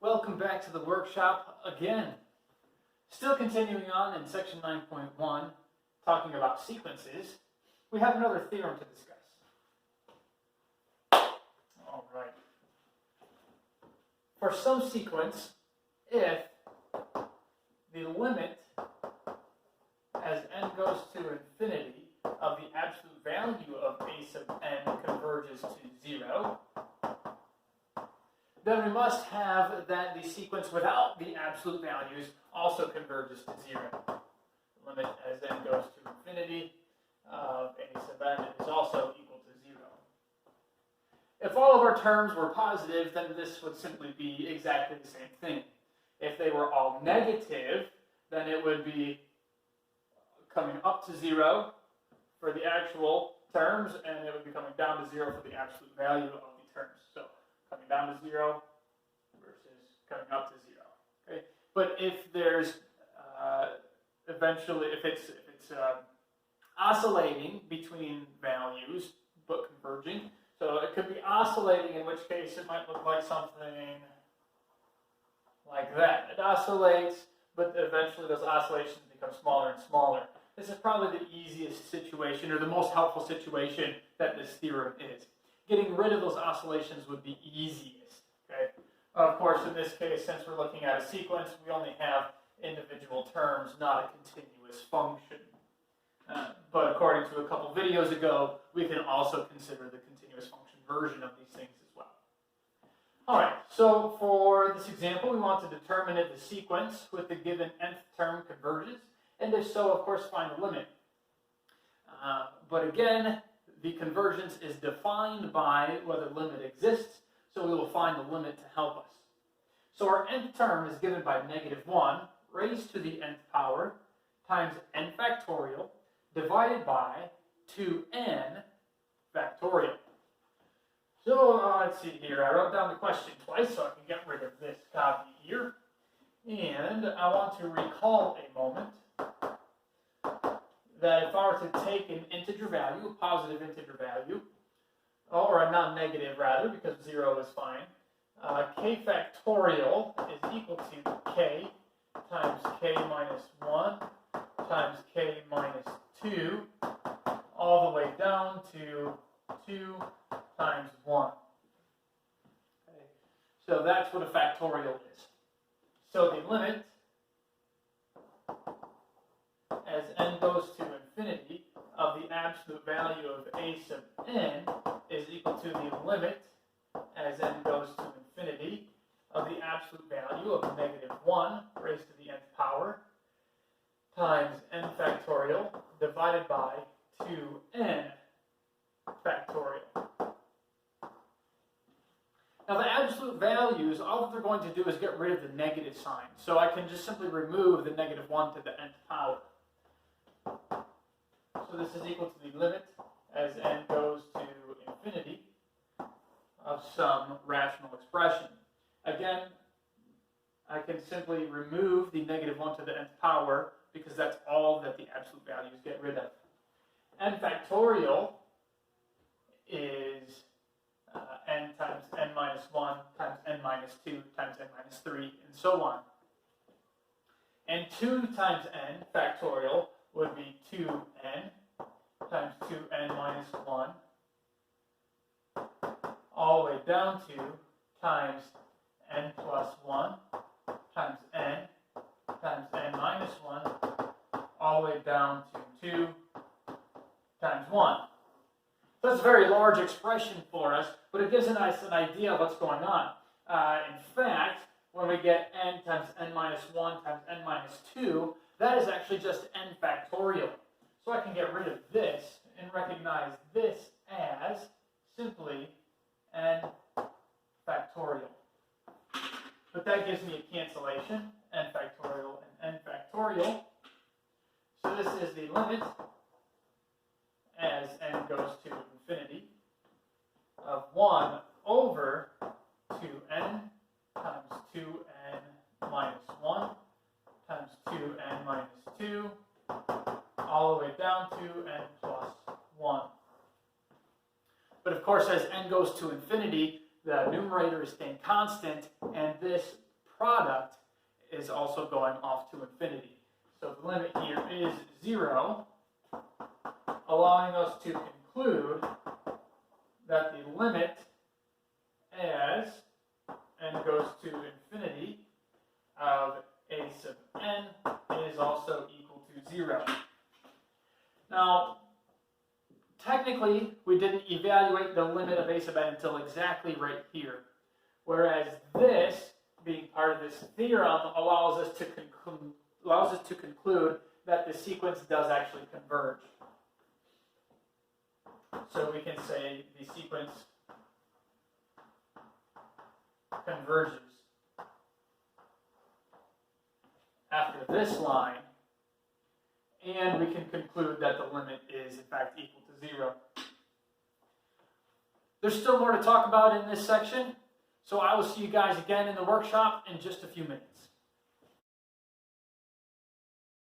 Welcome back to the workshop again. Still continuing on in section 9.1, talking about sequences. We have another theorem to discuss. All right. For some sequence, if the limit as n goes to infinity of the absolute value of a sub n converges to 0, then we must have that the sequence without the absolute values also converges to 0. The limit as n goes to infinity of a sub n is also equal to 0. If all of our terms were positive, then this would simply be exactly the same thing. If they were all negative, then it would be coming up to 0 for the actual terms, and it would be coming down to 0 for the absolute value of the terms. So coming down to 0 versus coming up to 0. Okay? But if there's eventually, if it's oscillating between values but converging, so it could be oscillating, in which case it might look like something like that. It oscillates, but eventually those oscillations become smaller and smaller. This is probably the easiest situation, or the most helpful situation that this theorem is. Getting rid of those oscillations would be easiest. Okay? Of course, in this case, since we're looking at a sequence, we only have individual terms, not a continuous function. But according to a couple videos ago, we can also consider the continuous function version of these things as well. All right, so for this example, we want to determine if the sequence with the given nth term converges, and if so, of course, find the limit. But again, the convergence is defined by whether limit exists, so we will find the limit to help us. So our nth term is given by -1 raised to the nth power times n factorial divided by 2n factorial. So let's see here. I wrote down the question twice so I can get rid of this copy here. And I want to recall a moment that if I were to take an integer value, a positive integer value, or a non-negative rather, because 0 is fine, k factorial is equal to k times k minus 1 times k minus 2 all the way down to 2 times 1. Okay. So that's what a factorial is. So the limit as n goes to infinity of the absolute value of a sub n is equal to the limit as n goes to infinity of the absolute value of -1 raised to the nth power times n factorial divided by 2n factorial. Now the absolute values, all that they're going to do is get rid of the negative sign. So I can just simply remove the -1 to the nth power. So this is equal to the limit as n goes to infinity of some rational expression. Again, I can simply remove the -1 to the nth power because that's all that the absolute values get rid of. N factorial is n times n minus 1 times n minus 2 times n minus 3 and so on. And 2 times n factorial would be 2n times 2n minus 1 all the way down to times n plus 1 times n minus 1 all the way down to 2 times 1. So that's a very large expression for us, but it gives us an idea of what's going on. In fact, when we get n times n minus 1 times n minus 2, that is actually just n factorial. So I can get rid of this and recognize this as simply n factorial. But that gives me a cancellation, n factorial and n factorial. So this is the limit as n goes to infinity of 1 over 2n times 2n minus 1 times 2n minus 2 all the way down to n plus 1. But of course, as n goes to infinity, the numerator is staying constant, and this product is also going off to infinity. So the limit here is 0, allowing us to conclude that the limit as n goes to infinity of a sub n is also equal to 0. Now, technically, we didn't evaluate the limit of a sub n until exactly right here, whereas this, being part of this theorem, allows us to conclude that the sequence does actually converge. So we can say the sequence converges after this line, and we can conclude that the limit is in fact equal to 0. There's still more to talk about in this section, so I will see you guys again in the workshop in just a few minutes.